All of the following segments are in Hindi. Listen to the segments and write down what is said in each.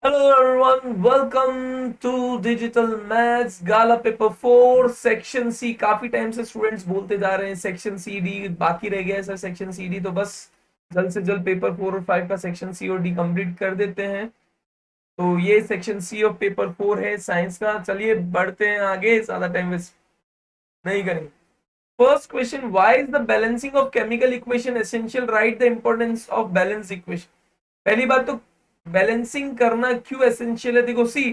Hello everyone, welcome to Digital Maths Gala paper 4 section C. काफी टाइम से स्टूडेंट्स बोलते जा रहे हैं सेक्शन सी डी बाकी रह गया है सर। सेक्शन सी डी तो बस जल्द से जल्द पेपर 4 और 5 का सेक्शन सी और डी कंप्लीट कर देते हैं। तो ये सेक्शन सी ऑफ पेपर 4 है साइंस का। चलिए बढ़ते हैं आगे, ज्यादा टाइम वेस्ट नहीं करेंगे। First question, why is the balancing of chemical equation essential? Right the importance of balance equation. पहली बात तो बैलेंसिंग करना क्यों एसेंशियल है। देखो सी,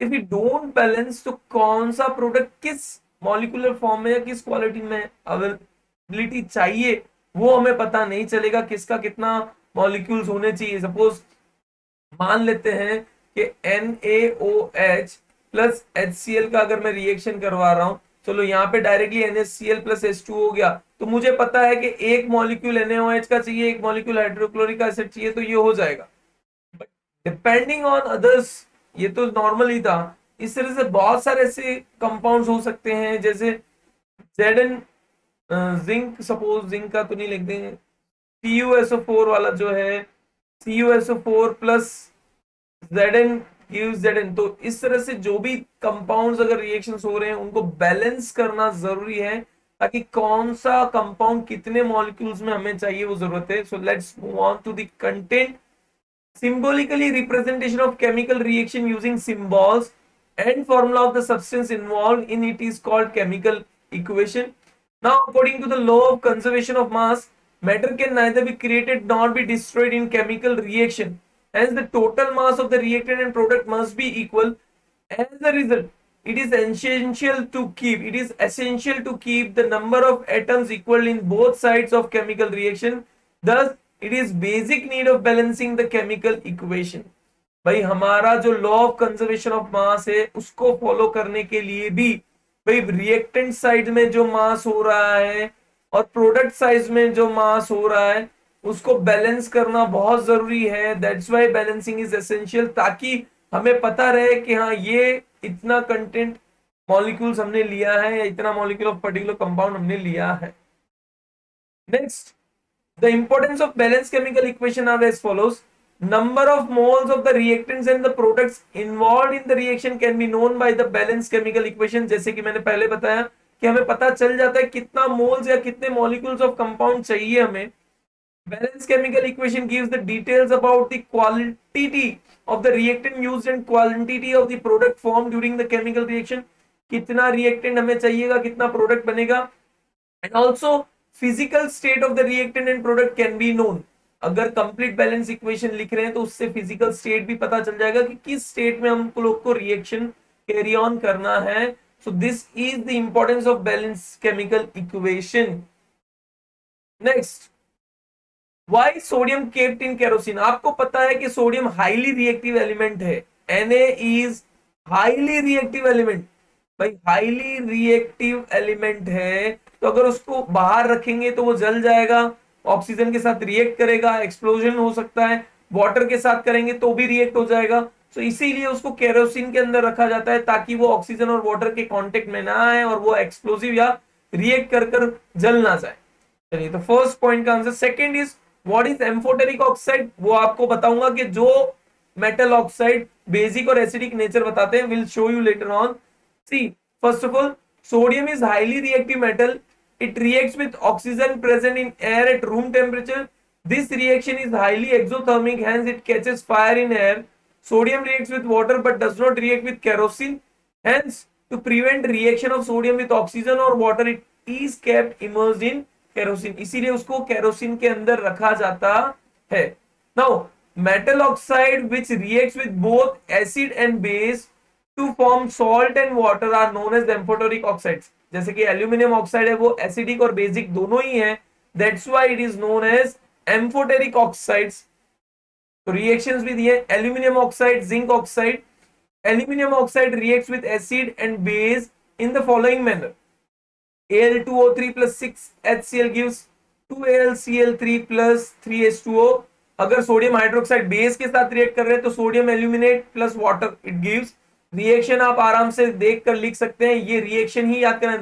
इफ यू डोंट बैलेंस तो कौन सा प्रोडक्ट किस मॉलिक्यूलर फॉर्म में या किस क्वालिटी में अवेलेबिलिटी चाहिए वो हमें पता नहीं चलेगा। किसका कितना मॉलिक्यूल्स होने चाहिए। सपोज मान लेते हैं कि NaOH प्लस HCl का अगर मैं रिएक्शन करवा रहा हूं, चलो यहाँ पे डायरेक्टली NaCl प्लस H2 हो गया, तो मुझे पता है कि एक मॉलिक्यूल NaOH का चाहिए, एक मॉलिक्यूल हाइड्रोक्लोरिक एसिड चाहिए, तो ये हो जाएगा। डिपेंडिंग ऑन अदर्स, ये तो नॉर्मल ही था। इस तरह से बहुत सारे ऐसे कंपाउंड्स हो सकते हैं, जैसे Zn जिंक, सपोज जिंक का तो नहीं लिख देंगे, CuSO4 वाला जो है CuSO4 plus Zn gives Zn। तो इस तरह से जो भी कंपाउंड्स अगर रिएक्शंस हो रहे हैं उनको बैलेंस करना जरूरी है, ताकि कौन सा कंपाउंड कितने मॉलिक्यूल्स में हमें चाहिए वो जरूरत है। So let's move on to the content. Symbolically representation of chemical reaction using symbols and formula of the substance involved in it is called chemical equation. Now, according to the law of conservation of mass, matter can neither be created nor be destroyed in chemical reaction. Hence, the total mass of the reactant and product must be equal. As a result, it is essential to keep the number of atoms equal in both sides of chemical reaction. Thus, it is basic need of balancing the chemical equation. भाई हमारा जो law of conservation of mass है उसको फॉलो करने के लिए भी भाई रिएक्टेंट साइड में जो मास हो रहा है और प्रोडक्ट साइड में जो मास हो रहा है उसको बैलेंस करना बहुत जरूरी है। That's why balancing is essential, ताकि हमें पता रहे कि हाँ ये इतना कंटेंट मॉलिक्यूल्स हमने लिया है या इतना मॉलिक्यूल ऑफ पर्टिकुलर कंपाउंड हमने लिया है। Next, the importance of balanced chemical equation are as follows. Number of moles of the reactants and the products involved in the reaction can be known by the balanced chemical equation. जैसे कि मैंने पहले बताया कि हमें पता चल जाता है कितना मोल्स या कितने मॉलिक्यूल्स ऑफ कंपाउंड चाहिए हमें। Balanced chemical equation gives the details about the quantity of the reactant used and quantity of the product formed during the chemical reaction. कितना reactant हमें चाहिएगा, कितना product बनेगा, and also physical state of the reactant and product can be known. अगर कंप्लीट बैलेंस इक्वेशन लिख रहे हैं तो उससे फिजिकल स्टेट भी पता चल जाएगा कि किस स्टेट में हम लोग को रिएक्शन कैरी ऑन करना है। So this is the importance of balance chemical equation. Next, why sodium kept in kerosene. आपको पता है कि सोडियम हाईली रिएक्टिव एलिमेंट है। Na is highly reactive element. भाई हाईली रिएक्टिव एलिमेंट है तो अगर उसको बाहर रखेंगे तो वो जल जाएगा, ऑक्सीजन के साथ रिएक्ट करेगा, एक्सप्लोजन हो सकता है। वाटर के साथ करेंगे तो भी रिएक्ट हो जाएगा। तो इसीलिए उसको केरोसिन के अंदर रखा जाता है ताकि वो ऑक्सीजन और वाटर के कांटेक्ट में ना आए और वो एक्सप्लोजिव या रिएक्ट कर जल ना जाए। चलिए, तो फर्स्ट पॉइंट का answer. Second is, what is amphoteric oxide? वो आपको बताऊंगा कि जो मेटल ऑक्साइड बेसिक और एसिडिक नेचर बताते हैं। Will show you later on. See, first of all, sodium is highly reactive metal. It reacts with oxygen present in air at room temperature. This reaction is highly exothermic, hence it catches fire in air. Sodium reacts with water but does not react with kerosene. Hence, to prevent reaction of sodium with oxygen or water, it is kept immersed in kerosene. इसीलिए उसको केरोसिन के अंदर रखा जाता है। Now, metal oxide which reacts with both acid and base to form salt and water are known as amphoteric oxides. जैसे कि एल्यूमिनियम ऑक्साइड है वो एसिडिक और बेसिक दोनों ही है। That's why it is known as amphoteric oxides. तो रिएक्शंस भी दिए, aluminium oxide, zinc oxide. Aluminium oxide reacts with acid and base in the following manner. Al2O3 plus 6HCl gives 2AlCl3 plus 3H2O. अगर सोडियम हाइड्रोक्साइड बेस के साथ रिएक्ट कर रहे हैं तो sodium aluminate plus water it gives. Reaction आप आराम से देखकर लिख सकते हैं, ये रिएक्शन ही याद करना।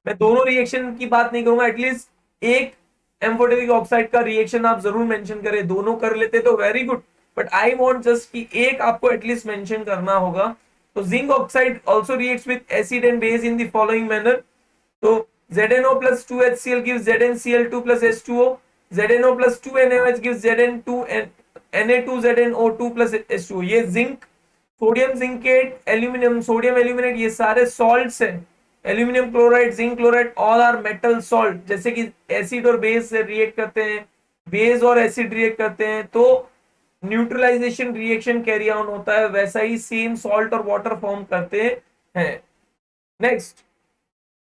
मैं दोनों रिएक्शन की बात नहीं करूंगा, एटलीस्ट एक एम्फोटेरिक ऑक्साइड का रिएक्शन आप जरूर मेंशन करें। दोनों कर लेते तो very good. But I want just कि एक आपको एटलीस्ट मेंशन करना होगा। तो zinc oxide also reacts with acid and base in the following manner. तो ZnO plus 2HCl gives ZnCl2 plus H2O. ZnO plus 2NaOH gives Zn2 Na2ZnO2 plus H2O। ये zinc, sodium zincate, aluminium, sodium aluminate, ये सारे सॉल्ट्स हैं। Aluminium chloride, zinc chloride, all are metal salt. जैसे कि एसिड और बेस से रिएक्ट करते हैं, बेस और एसिड रिएक्ट करते हैं तो न्यूट्रलाइजेशन रिएक्शन कैरी ऑन होता है, वैसा ही सेम सॉल्ट और वाटर फॉर्म करते हैं। Next,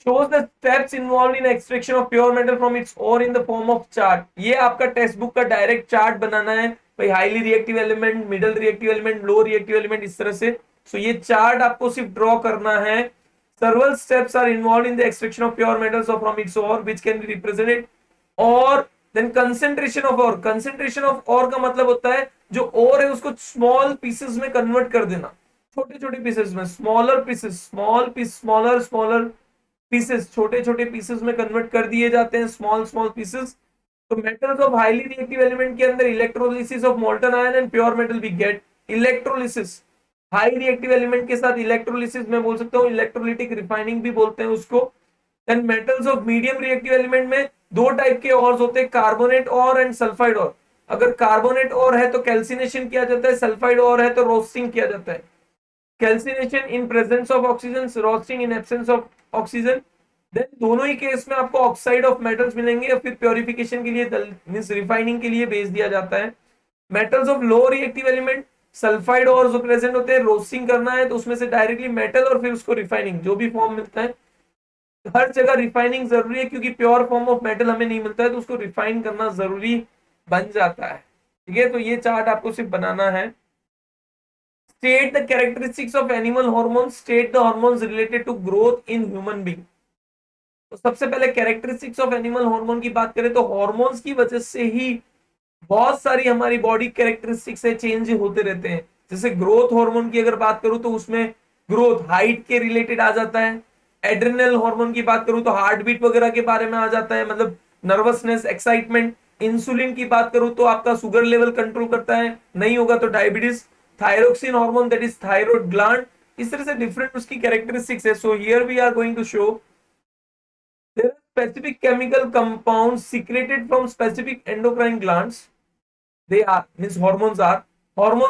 shows the steps involved in extraction of pure metal from its ore in the form of chart। ये आपका टेक्स्ट बुक का डायरेक्ट चार्ट बनाना है भाई, highly reactive element, middle reactive element, low reactive element, इस तरह से। सो ये चार्ट आपको सिर्फ ड्रॉ करना है। several steps are involved in the extraction of pure metals from its ore which can be represented। और then concentration of ore, concentration of ore का मतलब होता है जो ore है उसको स्मॉल पीसेस में कन्वर्ट कर देना, छोटे छोटे पीसेस में, smaller pieces, small piece, smaller smaller pieces, छोटे छोटे पीसेस में कन्वर्ट कर दिए जाते हैं, स्मॉल स्मॉल पीसेस। तो metals of highly reactive element के अंदर electrolysis of molten ion and pure metal we get. Electrolysis, high reactive element के साथ इलेक्ट्रोलिसिस, मैं बोल सकता हूँ इलेक्ट्रोलिटिक रिफाइनिंग भी बोलते हैं उसको। Then metals of medium reactive element में दो टाइप के ऑर्स होते हैं, कार्बोनेट और एंड सल्फाइड और। अगर कार्बोनेट और है तो कैल्सिनेशन किया जाता है, सल्फाइड और है तो रोस्टिंग किया जाता है। Calcination in presence of oxygen, roasting in absence of oxygen. Then दोनों ही केस में आपको ऑक्साइड ऑफ मेटल्स मिलेंगे या फिर प्योरिफिकेशन के लिए मींस रिफाइनिंग के लिए भेज दिया जाता है। Metals of low reactive element, sulphide और जो प्रेजेंट होते हैं, रोस्टिंग करना है तो उसमें से डायरेक्टली मेटल और फिर उसको रिफाइनिंग, जो भी फॉर्म मिलता है, हर जगह रिफाइनिंग जरूरी है क्योंकि प्योर फॉर्म ऑफ मेटल हमें नहीं मिलता है तो उसको रिफाइन करना जरूरी बन जाता है। ठीक है, तो ये चार्ट आपको सिर्फ बनाना है। State the characteristics of animal hormones, state the hormones related to growth in human being। तो सबसे पहले कैरेक्टरिस्टिक्स ऑफ एनिमल हार्मोन की बात करें तो हार्मोन्स की वजह से ही बहुत सारी हमारी बॉडी कैरेक्टरिस्टिक्स है चेंज होते रहते हैं। जैसे ग्रोथ हार्मोन की अगर बात करूं तो उसमें ग्रोथ हाइट के रिलेटेड आ जाता है। एड्रिनल हार्मोन की बात करूं तो हार्ट बीट वगैरह के बारे में आ जाता है, मतलब नर्वसनेस, एक्साइटमेंट। इंसुलिन की बात करूं तो आपका शुगर लेवल कंट्रोल करता है, नहीं होगा तो diabetes. Thyroxine hormone that is thyroid gland, इस तरह से डिफरेंट उसकी कैरेक्टरिस्टिक्स है। So here we are going to show there are specific chemical compounds secreted from specific endocrine glands। They are, means hormones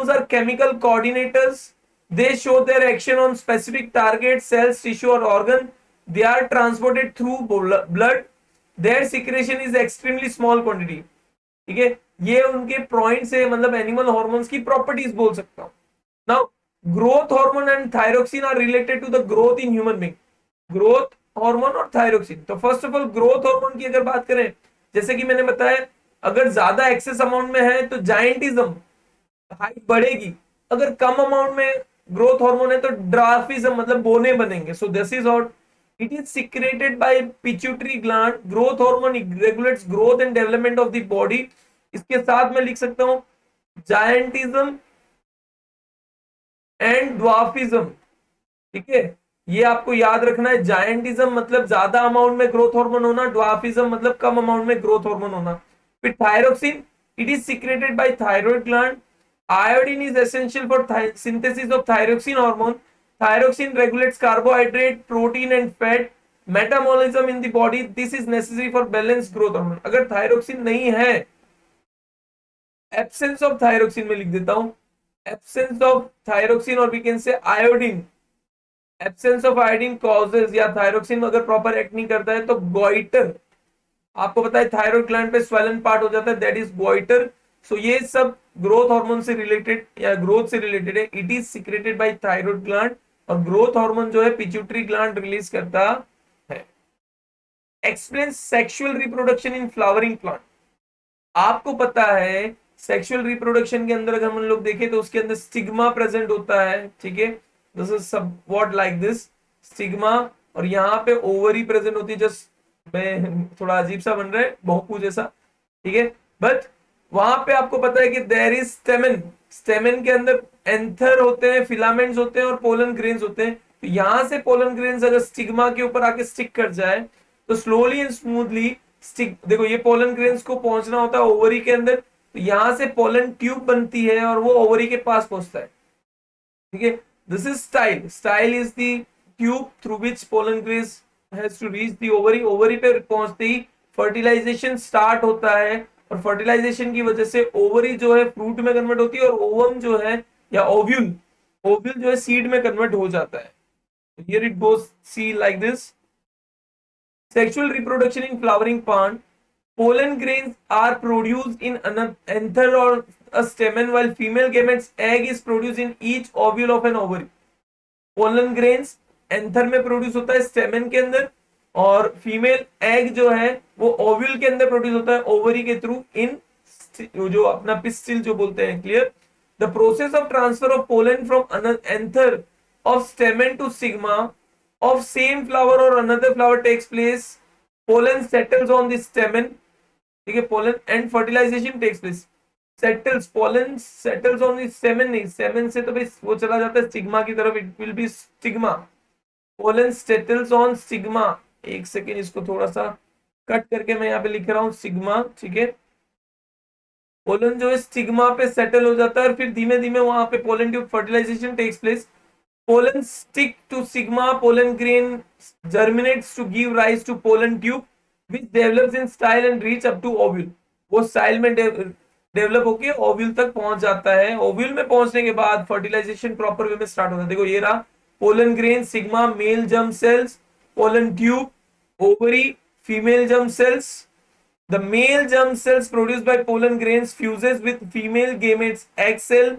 are chemical coordinators। They show their action on specific targets, cells, tissue or organ। They are transported through blood। Their secretion is extremely small quantity। ठीक है, ये उनके पॉइंट्स है, मतलब एनिमल हॉर्मोन्स की प्रॉपर्टीज बोल सकता हूं। Now growth hormone and thyroxine are related to the growth in human being. Growth hormone और थायरोक्सिन, तो first of all growth hormone की अगर बात करें, जैसे कि मैंने बताया अगर ज्यादा एक्सेस अमाउंट में है तो जायंटिज्म, हाइट बढ़ेगी। अगर कम अमाउंट में ग्रोथ हार्मोन है तो ड्राफिज्म, मतलब बोने बनेंगे। सो this is what it is secreted bye pituitary gland. Growth hormone regulates growth and development of the body. इसके साथ मैं लिख सकता हूं जायंटिज्म एंड ड्वार्फिज्म। ठीक है, ये आपको याद रखना है। जायंटिज्म मतलब ज्यादा अमाउंट में ग्रोथ हार्मोन होना, ड्वार्फिज्म मतलब कम अमाउंट में ग्रोथ हार्मोन होना। फिर thyroxine, it is secreted by thyroid gland. Iodine is essential for synthesis of thyroxine hormone. Thyroxine regulates carbohydrate, protein and fat metabolism in the body। This is necessary for balanced growth hormone। अगर थायरोक्सिन नहीं है, एब्सेंस ऑफ थायरोक्सिन में लिख देता हूं, एब्सेंस ऑफ थायरोक्सिन और we can say iodine, absence of iodine causes, या थायरोक्सिन अगर प्रॉपर एक्ट नहीं करता है तो गोइटर। आपको पता है थायराइड ग्लैंड पे स्वेलन पार्ट हो जाता है, दैट इज गोइटर। सो ये सब ग्रोथ हार्मोन से रिलेटेड या ग्रोथ से रिलेटेड है। It is secreted by thyroid gland, और ग्रोथ हार्मोन जो है पिट्यूटरी ग्लैंड रिलीज करता है। Explain sexual reproduction in flowering plant. आपको पता है सेक्सुअल रिप्रोडक्शन के अंदर अगर हम लोग देखें तो उसके अंदर स्टिग्मा प्रेजेंट होता है। ठीक है, this is somewhat like this stigma, और यहाँ पे ओवरी प्रेजेंट होती है। जस्ट मैं थोड़ा अजीब सा बन रहा है, बहुपू जैसा। ठीक है, बट वहां पे आपको पता है कि देयर इज स्टेमन। स्टेमन के अंदर एंथर होते हैं, फिलामेंट्स होते हैं और पोलन ग्रेन्स होते हैं। तो यहां से पोलन ग्रेन्स अगर स्टिग्मा के ऊपर आके स्टिक कर जाए तो स्लोली एंड स्मूथली स्टिक, देखो ये पोलन ग्रेन्स को पहुंचना होता है ओवरी के अंदर, तो यहां से पोलन ट्यूब बनती है और वो ओवरी के पास पहुंचता है, ठीक है। This is style, style is the tube through which pollen grain has to reach the ovary, ovary पे पहुंचते ही फर्टिलाइजेशन स्टार्ट होता है, और फर्टिलाइजेशन की वजह से ओवरी जो है फ्रूट में कन्वर्ट होती है, और ओवम जो है या ओव्यूल, ओव्यूल जो है सीड में कन्वर्ट हो जाता है। Here it goes, see like this. Sexual reproduction in flowering plant. Pollen grains are produced in an anther or a stamen, while female gametes egg is produced in each ovule of an ovary. Pollen grains anther में प्रोड्यूस होता है स्टेमन के अंदर, और फीमेल एग जो है वो ओव्यूल के अंदर प्रोड्यूस होता है ओवरी के थ्रू इन जो अपना पिस्टिल जो बोलते हैं, clear. The process of transfer of pollen from anther of stamen to sigma of same flower or another flower takes place. Pollen settles on the stamen, ठीक है, pollen and fertilization takes place. Settles, pollen settles on the stamen, नहीं, stamen से तो भाई वो चला जाता है स्टिग्मा की तरफ, it will be stigma. Pollen settles on stigma. एक सेकेंड, इसको थोड़ा सा कट करके मैं यहाँ पे लिख रहा हूँ सिग्मा, ठीक है। पोलन जो है स्टिग्मा पे सेटल हो जाता है, और फिर धीमे धीमे वहां पे pollen tube fertilisation takes place. Pollen stick to sigma, pollen grain germinates to give rise to pollen tube, which develops in style and reach up to ovule. वो स्टाइल में डेवलप होके ओव्यूल तक पहुंच जाता है। ओव्यूल में पहुंचने के बाद फर्टिलाइजेशन प्रॉपर वे में स्टार्ट होता है। देखो ये रहा pollen grain, sigma male germ cells, pollen tube ovary female germ cells. The male germ cells produced by pollen grains fuses with female gametes egg cell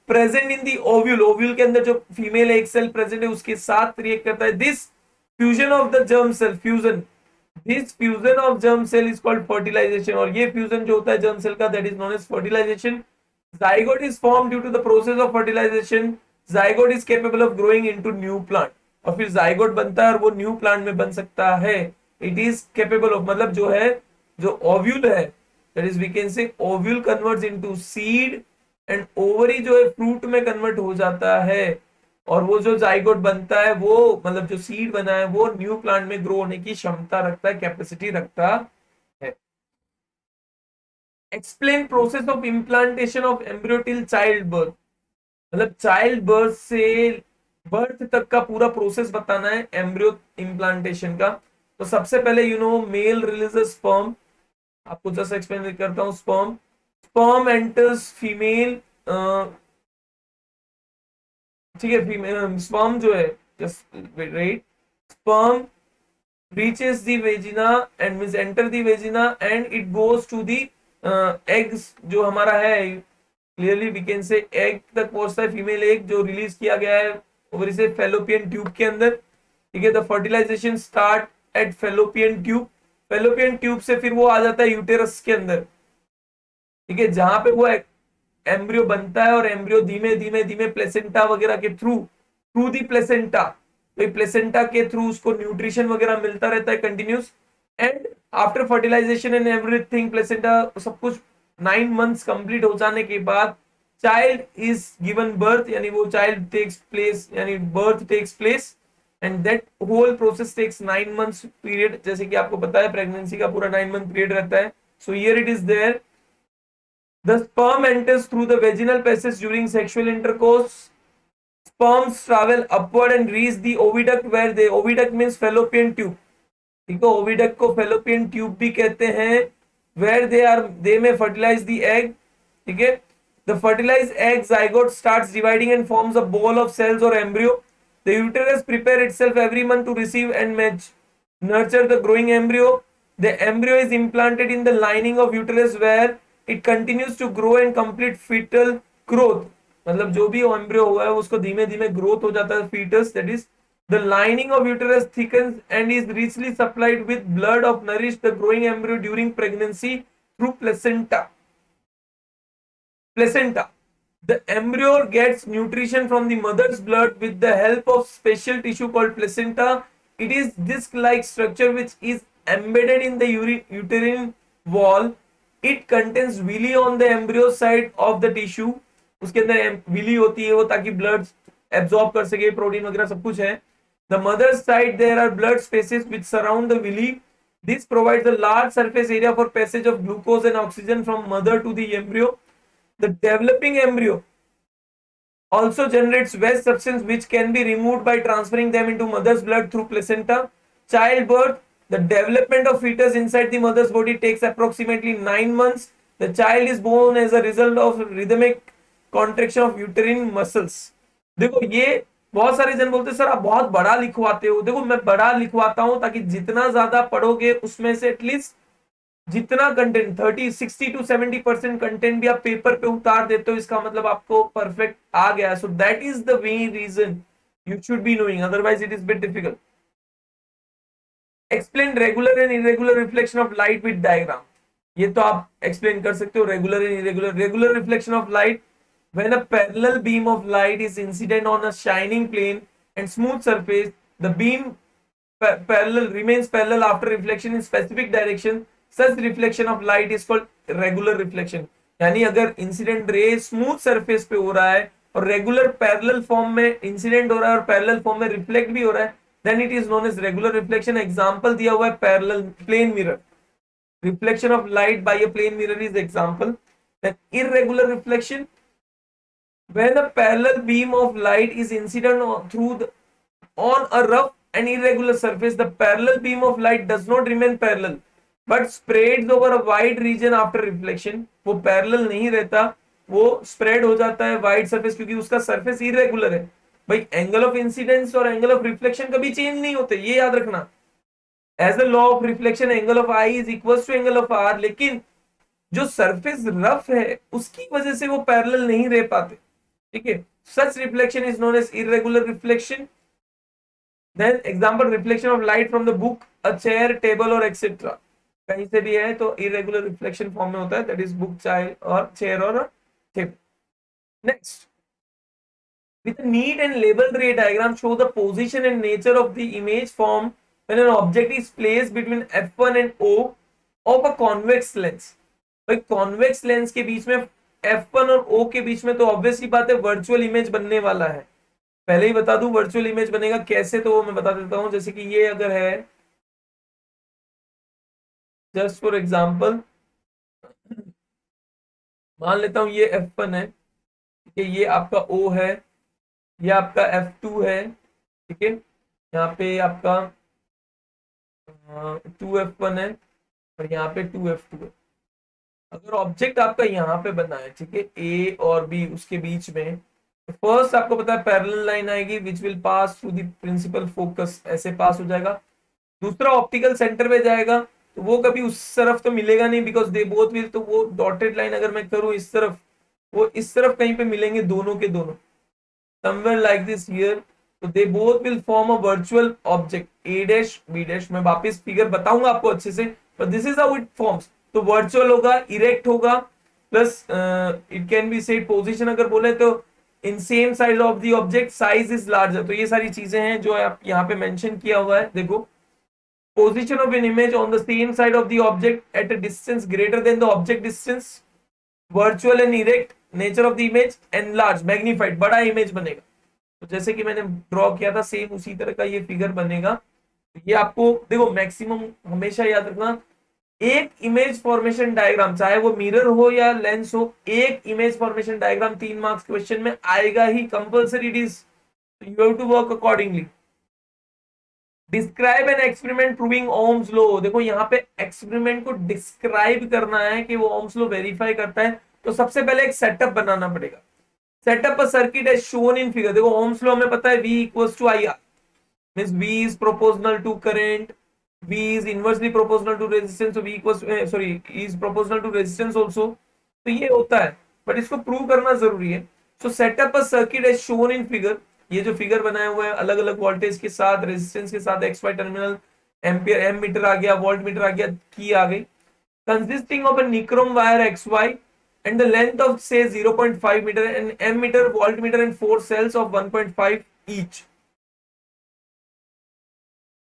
present in the ovule, ovule के अंदर जो फीमेल एग सेल प्रेजेंट है उसके साथ रिएक्ट करता है. This fusion of the germ cell, fusion, this fusion of germ cell is called fertilisation. और ये फ्यूजन जो होता है जर्म सेल का, that is known as fertilisation. Zygote is form due to the process of fertilisation. Zygote is capable of growing into new plant. और फिर जाइगोट बनता है और वो न्यू प्लांट में बन सकता है. इट इज केपेबल ऑफ, मतलब जो है जो ओव्यूल है, that is we can say ovule converts into seed, and ovary जो है फ्रूट में कन्वर्ट हो जाता है. और वो जो जाइगोट बनता है वो, मतलब जो सीड बना है वो न्यू प्लांट में ग्रो होने की क्षमता रखता है, कैपेसिटी रखता है. Explain process of implantation of embryo till child birth. मतलब चाइल्ड बर्थ से बर्थ तक का पूरा प्रोसेस बताना है एम्ब्रियो इम्प्लांटेशन का. तो सबसे पहले मेल रिलीजेस स्पर्म. आपको जस्ट एक्सप्लेन करता हूं. स्पर्म एंटर्स फीमेल, ठीक है, फीमेल स्पर्म जो है, just right, sperm reaches the vagina and means enter the vagina and it goes to the eggs जो हमारा है, clearly we can say egg तक पहुंचता है. फीमेल एग जो रिलीज किया गया है ओवरी से फेलोपियन ट्यूब के अंदर, ठीक है. The fertilisation start at fallopian tube. Fallopian tube से फिर वो आ जाता है यूटेरस के अंदर, ठीक है, जहां पे वो एम्ब्रियो बनता है. और एम्ब्रियो धीमे धीमे धीमे प्लेसेंटा वगैरह के थ्रू दी प्लेसेंटा, तो प्लेसेंटा के थ्रू उसको न्यूट्रिशन वगैरह मिलता रहता है continuous. And after fertilisation and everything, placenta सब कुछ 9 मंथ्स कंप्लीट हो जाने के बाद चाइल्ड इज गिवन बर्थ, यानी वो चाइल्ड टेक्स प्लेस, यानी birth takes place. And that whole process takes 9 months period. जैसे कि आपको पता है प्रेगनेंसी का पूरा 9 मंथ पीरियड रहता है. So here it is there. The sperm enters through the vaginal passage during sexual intercourse. Sperms travel upward and reach the oviduct, where the oviduct means fallopian tube. ठीक है, oviduct को fallopian tube भी कहते हैं. Where they may fertilize the egg. ठीक है, the fertilized egg zygote starts dividing and forms a ball of cells or embryo. The uterus prepare itself every month to receive and nurture the growing embryo. The embryo is implanted in the lining of uterus where it continues to grow and complete fetal growth. मतलब जो भी एम्ब्रियो हुआ है उसको धीमे धीमे ग्रोथ हो जाता है foetus. That is the lining of uterus thickens and is richly supplied with blood of nourish the growing embryo during pregnancy through placenta. The embryo gets nutrition from the mother's blood with the help of special tissue called placenta. It is disc-like structure which is embedded in the uterine wall. It contains villi on the embryo side of the tissue. उसके अंदर विली होती है वो ताकि ब्लड एब्सॉर्ब कर सके, प्रोटीन वगैरह सब कुछ है. The mother's side there are blood spaces which surround the villi. This provides a large surface area for passage of glucose and oxygen from mother to the embryo. The developing embryo also generates waste substance which can be removed by transferring them into mother's blood through placenta. Childbirth, the development of fetus inside the mother's body takes approximately 9 months. The child is born as a result of rhythmic contraction of uterine muscles. देखो ये बहुत सारे जन बोलते हैं सर आप बहुत बड़ा लिखवाते हो। देखो मैं बड़ा लिखवाता हूं ताकि जितना ज्यादा पढ़ोगे उसमें से एटलीस्ट जितना कंटेंट 30 60 to 70% कंटेंट भी आप पेपर पे उतार देते हो, इसका मतलब आपको परफेक्ट आ गया। So that is the main reason you should be knowing, otherwise it is bit difficult. Explain regular and irregular reflection of light with diagram. ये तो आप एक्सप्लेन कर सकते हो। Regular and irregular, regular reflection of light when a parallel beam of light is incident on a shining plane and smooth surface, the beam parallel remains parallel after reflection in specific direction. Such reflection of light is called regular reflection. यानी अगर इंसिडेंट रे स्मूथ सरफेस पे हो रहा है और रेगुलर पैरेलल फॉर्म में इंसिडेंट हो रहा है और पैरेलल फॉर्म में रिफ्लेक्ट भी हो रहा है, then it is known as regular reflection. Example दिया हुआ है parallel plane mirror, reflection of light by a plane mirror is example. Then irregular reflection, when a parallel beam of light is incident on a rough and irregular surface, the parallel beam of light does not remain parallel but spreads over a wide region after reflection. वो parallel नहीं रहता, वो spread हो जाता है wide surface क्योंकि उसका surface irregular है। भाई एंगल ऑफ इंसिडेंस और एंगल ऑफ रिफ्लेक्शन कभी चेंज नहीं होते, ये याद रखना। As a law of reflection angle of i is equal to angle of r, लेकिन जो सरफेस रफ है उसकी वजह से वो पैरेलल नहीं रह पाते। ठीक है, such reflection is known as irregular reflection. Then example, reflection of light from the book, a chair, table और एक्सेट्रा। कहीं से भी है तो इरेगुलर रिफ्लेक्शन फॉर्म में होता है, दैट इज बुक, चाइल्ड और चेयर और table. Next, with a neat and labeled ray diagram show the position and nature of the image formed when an object is placed between f1 and o of a convex lens। भाई कॉन्वेक्स लेंस के बीच में f1 और o के बीच में तो ऑब्वियसली बात है वर्चुअल इमेज बनने वाला है। पहले ही बता दूं वर्चुअल इमेज बनेगा कैसे, तो वो मैं बता देता हूं। जैसे कि ये अगर है, जस्ट फॉर एग्जांपल मान लेता हूं ये f1 है, ठीक है, ये आपका o है, ये आपका f2 है, ठीक है, यहाँ पे आपका 2f1 है और यहाँ पे 2f2 है। अगर ऑब्जेक्ट आपका यहाँ पे बना है, ठीक है, ए और बी उसके बीच में, तो फर्स्ट आपको पता है पैरेलल लाइन आएगी which will pass through the principal focus, ऐसे पास हो जाएगा। दूसरा ऑप्टिकल सेंटर में जाएगा तो वो कभी उस तरफ तो मिलेगा नहीं बिकॉज दे बोथ विल, तो वो डॉटेड लाइन अगर मैं करूँ इस तरफ, वो इस तरफ कहीं पे मिलेंगे दोनों के दोनों, somewhere like this here, so they both will form a virtual object a dash b dash। मैं वापस फिगर बताऊंगा आपको अच्छे से, but this is how it forms। तो वर्चुअल होगा, इरेक्ट होगा, plus it can be said position अगर बोले तो in same size of the object, size is larger. तो ये सारी चीजें हैं जो आप यहाँ पे मेंशन किया हुआ है। देखो, position of an image on the same side of the object at a distance greater than the object distance, virtual and erect, nature of the image enlarge magnified, बड़ा इमेज बनेगा। तो जैसे कि मैंने ड्रॉ किया था सेम उसी तरह का ये फिगर बनेगा। ये आपको देखो मैक्सिमम हमेशा याद रखना, एक इमेज फॉर्मेशन डायग्राम चाहे वो मिरर हो या लेंस हो, एक image formation diagram 3 marks question में आएगा ही, compulsory it is, you have to work accordingly. Describe an experiment proving Ohm's law. देखो यहाँ पे एक्सपेरिमेंट को डिस्क्राइब करना है कि वो ओम्स लॉ वेरीफाई करता है, तो सबसे पहले एक सेटअप बनाना पड़ेगा। Setup a circuit as shown in figure. देखो ओम्स लॉ में पता है V equals to IR, means V is proportional to current, V is inversely proportional to resistance, so V equals is proportional to resistance also। तो ये होता है, बट इसको प्रूव करना जरूरी है। So set up a circuit as shown in figure. ये जो फिगर बनाया हुआ है अलग अलग वोल्टेज के साथ, रेजिस्टेंस के साथ, XY terminal, ampere, ammeter आ गया, वोल्ट मीटर आ गया, की आ गई। Consisting of a nichrome wire XY and the length of say 0.5 meter and ammeter, voltmeter and 4 cells of 1.5 each।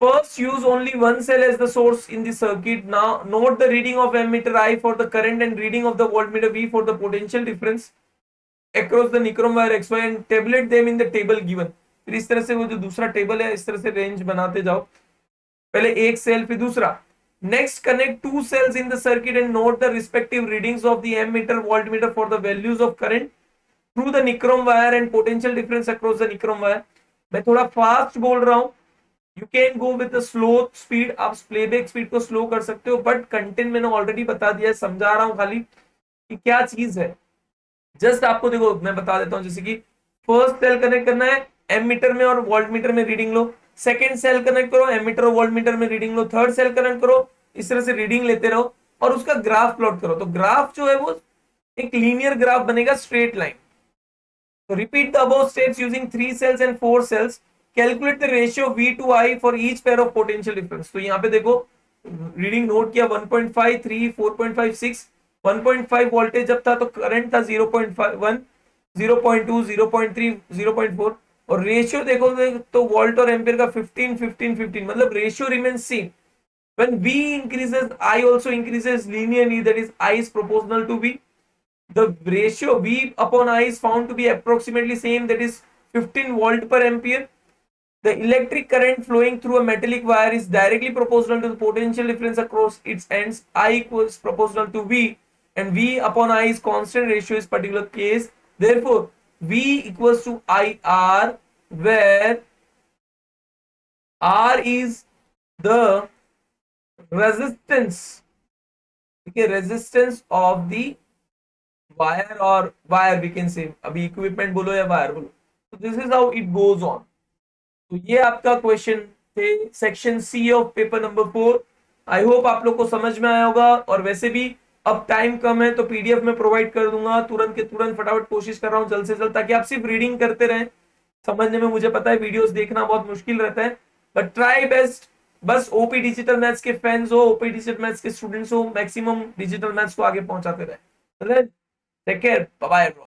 First use only one cell as the source in the circuit। Now note the reading of ammeter I for the current and reading of the voltmeter V for the potential difference across the nichrome wire XY and tabulate them in the table given। फिर इस तरह से वो जो दूसरा टेबल है इस तरह से रेंज बनाते जाओ, पहले एक सेल फिर दूसरा। Next, connect two cells in the circuit and note the respective readings of the ammeter, voltmeter for the values of current through the nichrome wire and potential difference across the nichrome wire. मैं थोड़ा फास्ट बोल रहा हूं, you can go with slow speed, आप प्लेबैक स्पीड को स्लो कर सकते हो, बट कंटेंट मैंने ऑलरेडी बता दिया है, समझा रहा हूं खाली कि क्या चीज है। जस्ट आपको देखो मैं बता देता हूं, जैसे कि फर्स्ट सेल कनेक्ट करना है, एमीटर में और वोल्ट मीटर में रीडिंग लो, सेकंड सेल कनेक्ट करो, एमीटर और वोल्ट मीटर में रीडिंग लो, थर्ड सेल कनेक्ट करो, इस तरह से रीडिंग लेते रहो और उसका ग्राफ प्लॉट करो। तो ग्राफ जो है वो एक लीनियर ग्राफ बनेगा, स्ट्रेट लाइन। तो repeat the above steps using 3 cells and 4 cells. Calculate the ratio V to I for each pair of potential difference. तो यहाँ पे देखो रीडिंग नोट किया 1.5, 3, 4.5, 6, 1.5 वोल्टेज जब था तो करंट था 0.1, 0.2, 0.3, 0.4 और रेशियो देखो तो वोल्ट और एम्पियर का 15, 15, 15, मतलब ratio remains same. When V increases, I also increases linearly, that is I is proportional to V. The ratio V upon I is found to be approximately same, that is 15 volt per ampere. The electric current flowing through a metallic wire is directly proportional to the potential difference across its ends. I equals proportional to V and V upon I is constant ratio is particular case. Therefore, V equals to IR, where R is the resistance, okay, resistance of the wire, और वायर वी कैन से, अभी इक्विपमेंट बोलो या वायर बोलो, तो this is how it goes on. तो ये आपका क्वेश्चन थे section C of paper number 4। I hope आप लोग को समझ में आया होगा, और वैसे भी अब टाइम कम है तो पीडीएफ में प्रोवाइड कर दूंगा तुरंत के तुरंत, फटाफट कोशिश कर रहा हूँ जल्द से जल्द, ताकि आप सिर्फ रीडिंग करते रहें। समझने में मुझे पता है वीडियोस देखना बहुत मुश्किल रहता है, बट ट्राई बेस्ट। बस ओपी डिजिटल मैथ्स के फैंस हो, ओपी डिजिटल मैथ्स के स्टूडेंट्स हो, मैक्सिमम डिजिटल मैथ्स को आगे पहुंचाते रहे। Take care, bye bye.